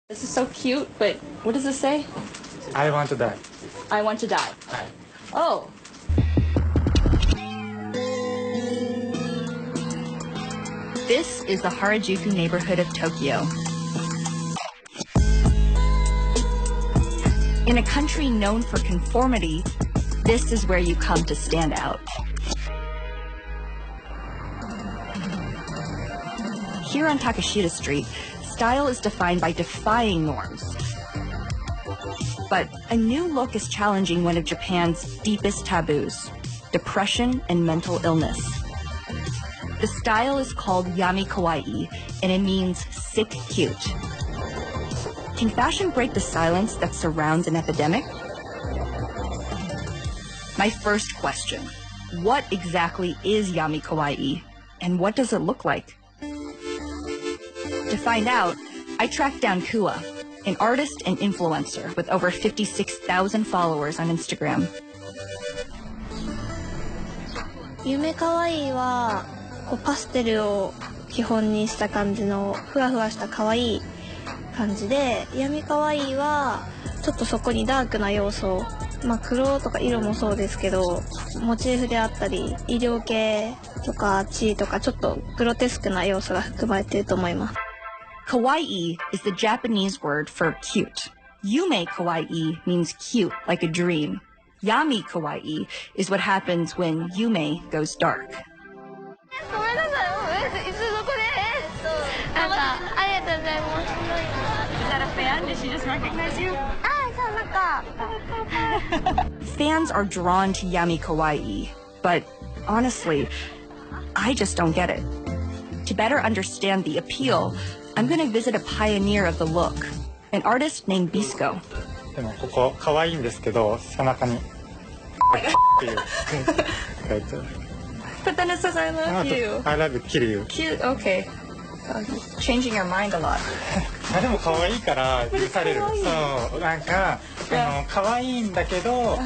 This is so cute, but what does this say? I want to die. I want to die. Hi. Oh. This is the Harajuku neighborhood of Tokyo. In a country known for conformity, this is where you come to stand out. Here on Takashita Street, style is defined by defying norms. But a new look is challenging one of Japan's deepest taboos, depression and mental illness. The style is called Yami Kawaii, and it means sick cute. Can fashion break the silence that surrounds an epidemic? My first question, what exactly is Yami Kawaii, and what does it look like? To find out, I tracked down Kua, an artist and influencer with over 56,000 followers on Instagram. Yami Kawaii はパステルを基本にした感じのふわふわした可愛い感じで、Yami Kawaii はちょっとそこにダークな要素、黒とか色もそうですけど、モチーフであったり医療系とか血とかちょっとグロテスクな要素が含まれていると思います。Kawaii is the Japanese word for cute. Yume kawaii means cute, like a dream. Yami kawaii is what happens when Yume goes dark. ごめんなさい、いつどこでありがとうございます。Is that a fan? Did she just recognize you? そう、Fans are drawn to Yami Kawaii, but honestly, I just don't get it. To better understand the appeal, I'm going to visit a pioneer of the look, an artist named Bisco. でもここ可愛いんですけど、背中にっていう書いてある。But then it says I love you. I love you, kill you. Cute, okay. Changing your mind a lot. でも可愛いから許される。そう、なんか可愛いんだけど、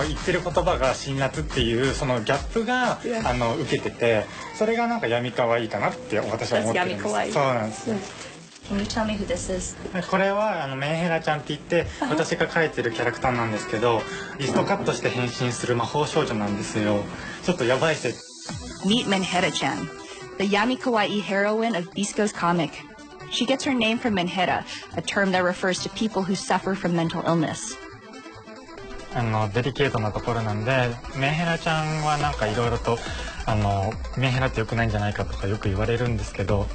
言ってる言葉が辛辣っていうそのギャップが受けてて、それがなんか闇可愛いかなって私は思ってるんです。そうなんです。Can you tell me who this is? これはメンヘラちゃんって言って私が描いてるキャラクターなんですけど、リストカットして変身する魔法少女なんですよ。ちょっとやばい設定。Meet Menhera-chan, the Yami Kawaii heroine of Bisco's comic. She gets her name from menhera, a term that refers to people who suffer from mental illness. デリケートなところなんで、メンヘラちゃんはなんかいろいろとメンヘラって良くないんじゃないかとかよく言われるんですけど、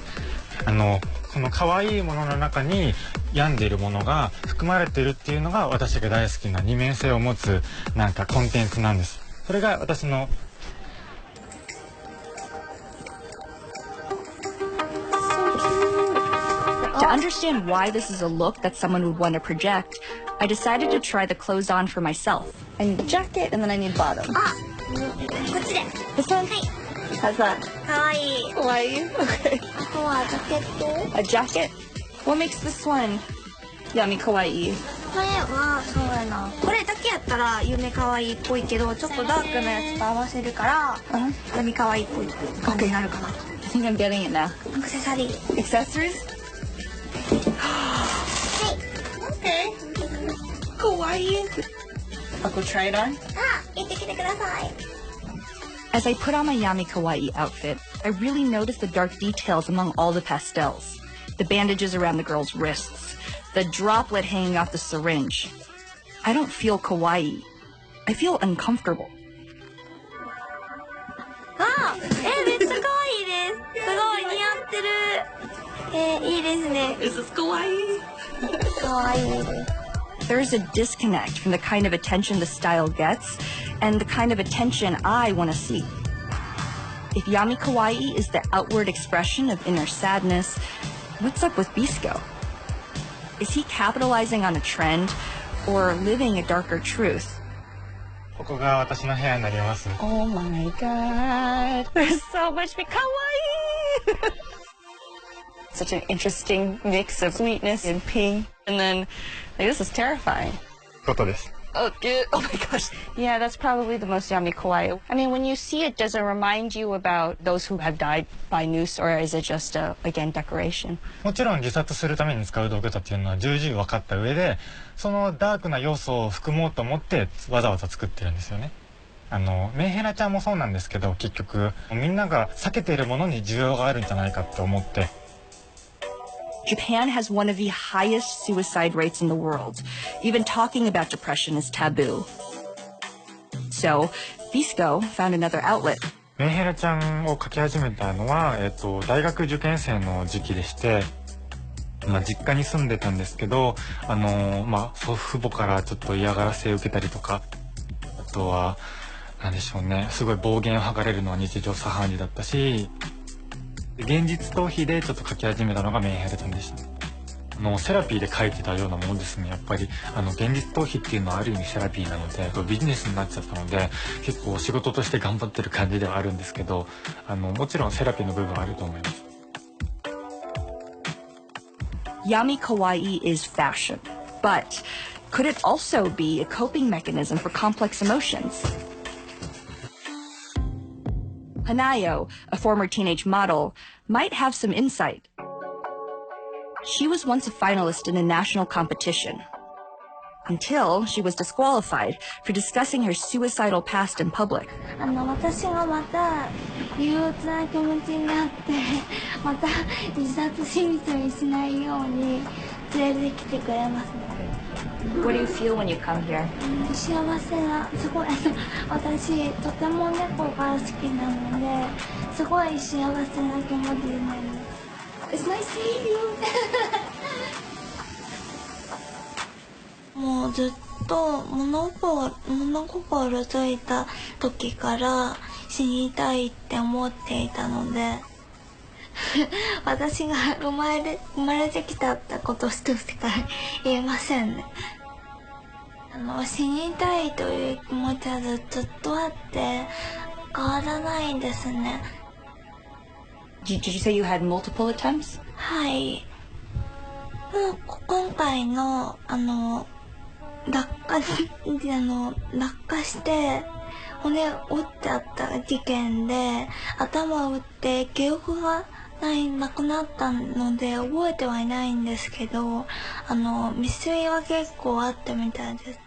この可愛いものの中に病んでいるものが含まれているっていうのが私が大好きな二面性を持つなんかコンテンツなんです。それが私のTo understand why this is a look that someone would want to project, I decided to try the clothes on for myself. I need a jacket and then I need bottom. こっちで。This one? はい。 How's that? かわいい。 Kawaii? Okay. あとはジャケット。 A jacket? What makes this one Yami Kawaii? これはそうやな。これだけやったら夢かわいいっぽいけど、ちょっとダークなやつと合わせるから闇かわいいっぽい感じになるかな。I think I'm getting it now. アクセサリー。Accessories? はい。 Okay. Kawaii. I'll go try it on. 行ってきてください。 As I put on my Yami Kawaii outfit, I really noticed the dark details among all the pastels. The bandages around the girl's wrists, the droplet hanging off the syringe. I don't feel kawaii. I feel uncomfortable. めっちゃ可愛いです。すごい似合ってる。いいですね。Is this kawaii? 可愛いです。There is a disconnect from the kind of attention the style gets and the kind of attention I want to see. If Yami Kawaii is the outward expression of inner sadness, what's up with Bisco? Is he capitalizing on a trend or living a darker truth? ここが私の部屋になります。 Oh my god, there's so much kawaii! Such an interesting mix of sweetness and pink. And then, like, this is terrifying. ことです。Oh, dude. Oh my gosh. Yeah, that's probably the most Yami Kawaii. I mean, when you see it, does it remind you about those who have died by noose, or is it just again, decoration? もちろん自殺するために使う道具だっていうのは重々分かった上で、そのダークな要素を含もうと思ってわざわざ作ってるんですよね。メンヘラちゃんもそうなんですけど、結局みんなが避けているものに需要があるんじゃないかって思って。Japan has one of the highest suicide rates in the world. Even talking about depression is taboo. So, Visco found another outlet. メンヘラちゃんを描き始めたのは、大学受験生の時期でして、実家に住んでたんですけど、祖父母からちょっと嫌がらせを受けたりとか、あとは、なんでしょうね、すごい暴言を吐かれるのは日常茶飯事だったし、現実逃避でちょっと描き始めたのがメンヘラちゃんでした。セラピーで描いてたようなものですね。やっぱり現実逃避っていうのはある意味セラピーなのでビジネスになっちゃったので結構仕事として頑張ってる感じではあるんですけど、もちろんセラピーの部分はあると思います。Yami Kawaii is fashion, but could it also be a coping mechanism for complex emotions? Hanayo, a former teenage model, might have some insight. She was once a finalist in a national competition, until she was disqualified for discussing her suicidal past in public. 私がまた憂鬱な気持ちになってまた自殺しみたいにしないように連れてきてくれますね。What do you feel when you come here? 幸せな、すごい私とても猫が好きなのですごい幸せな気持ちになります。It's nice seeing you. もうずっと物心ついた時から死にたいって思っていたので私が生まれてきたってこと一つしか言えませんね。死にたいという気持ちはずっとあって変わらないんですね。Did you say you had multiple attempts? はい。今回の落下して骨折っちゃった事件で頭を打って記憶がなくなったので覚えてはいないんですけど、未遂は結構あったみたいです。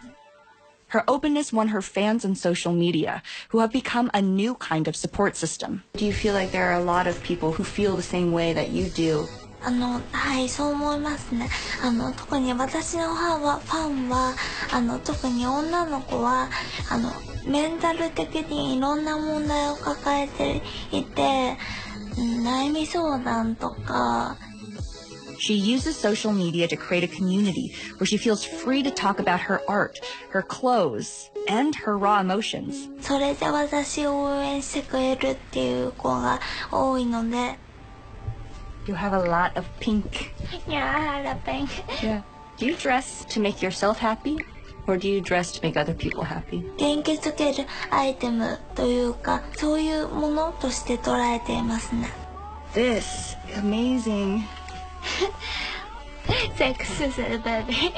Her openness won her fans on social media, who have become a new kind of support system. Do you feel like there are a lot of people who feel the same way that you do? はい、そう思いますね。特に私のファンは、特に女の子は、メンタル的にいろんな問題を抱えていて、悩み相談とか。She uses social media to create a community where she feels free to talk about her art, her clothes, and her raw emotions. それで私を応援してくれるっていう子が多いので。You have a lot of pink. Yeah, I have a pink. Yeah. Do you dress to make yourself happy? Or do you dress to make other people happy? 元気づけるアイテムというか、そういうものとして捉えていますね。This is amazing. Sex suicide baby.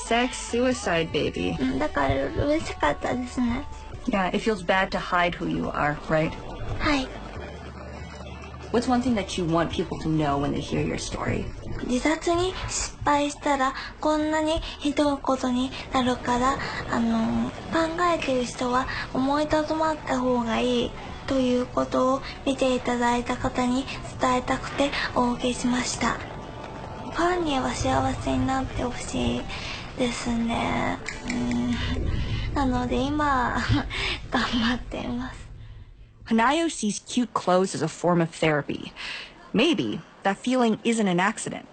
Sex suicide baby. だから嬉しかったですね。Yeah, it feels bad to hide who you are, right? はい。What's one thing that you want people to know when they hear your story? 自殺に失敗したらこんなにひどいことになるから考えている人は思いとどまった方がいいということを見ていただいた方に伝えたくてお受けしました。ファンには幸せになってほしいですね。なので今頑張っています。Hanayo sees cute clothes as a form of therapy. Maybe that feeling isn't an accident.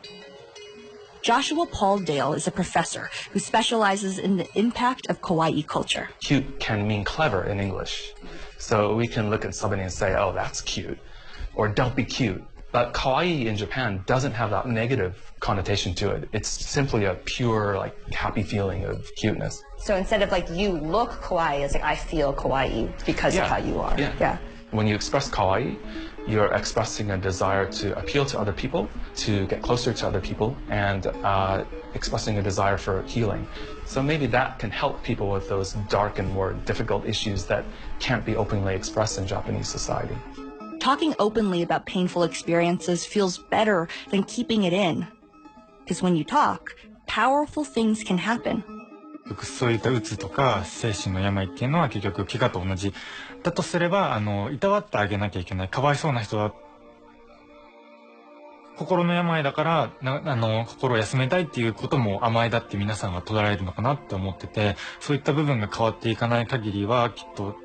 Joshua Paul Dale is a professor who specializes in the impact of kawaii culture. Cute can mean clever in English. So we can look at somebody and say, oh, that's cute, or don't be cute. But kawaii in Japan doesn't have that negative connotation to it. It's simply a pure, like, happy feeling of cuteness. So instead of like you look kawaii, it's like I feel kawaii because of how you are. Yeah. When you express kawaii, you're expressing a desire to appeal to other people, to get closer to other people, and expressing a desire for healing. So maybe that can help people with those dark and more difficult issues that can't be openly expressed in Japanese society. Talking openly about painful experiences feels better than keeping it in. Because when you talk, powerful things can happen. そういったうつとか精神の病っていうのは結局怪我と同じだとすればいたわってあげなきゃいけない。かわいそうな人は心の病だから心を休めたいっていうことも甘えだって皆さんは捉えるのかなって思ってて、そういった部分が変わっていかない限りはきっと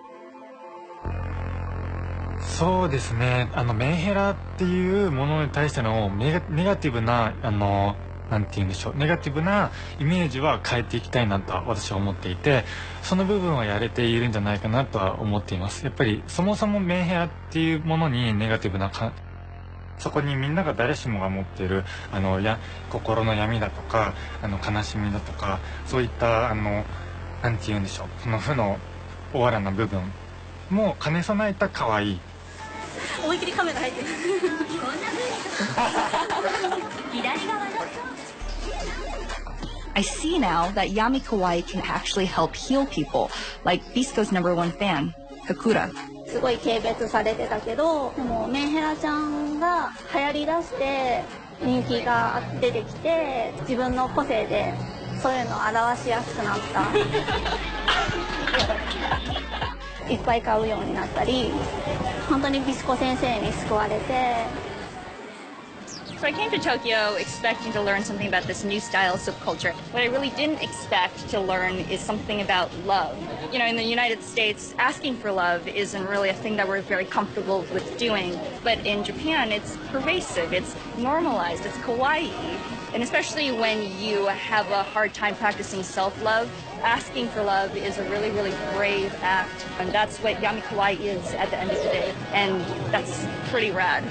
そうですねメンヘラっていうものに対してのネガティブななんて言うんでしょう、ネガティブなイメージは変えていきたいなとは私は思っていて、その部分はやれているんじゃないかなとは思っています。やっぱりそもそもメンヘラっていうものにネガティブなそこにみんなが誰しもが持っている心の闇だとか悲しみだとか、そういったなんて言うんでしょう、その負のおわらな部分も兼ね備えた可愛い。思いっきりカメラ入ってる。I see now that Yami Kawaii can actually help heal people, like Bisco's #1 fan, Kakura. すごい軽蔑されてたけど、でもメンヘラちゃんが流行りだして人気が出てきて、自分の個性でそういうのを表しやすくなった。いっぱい買うようになったり、本当にビスコ先生に救われて。So I came to Tokyo expecting to learn something about this new style subculture. What I really didn't expect to learn is something about love. You know, in the United States, asking for love isn't really a thing that we're very comfortable with doing. But in Japan, it's pervasive, it's normalized, it's kawaii. And especially when you have a hard time practicing self-love, asking for love is a really, really brave act. And that's what Yami Kawaii is at the end of the day. And that's pretty rad.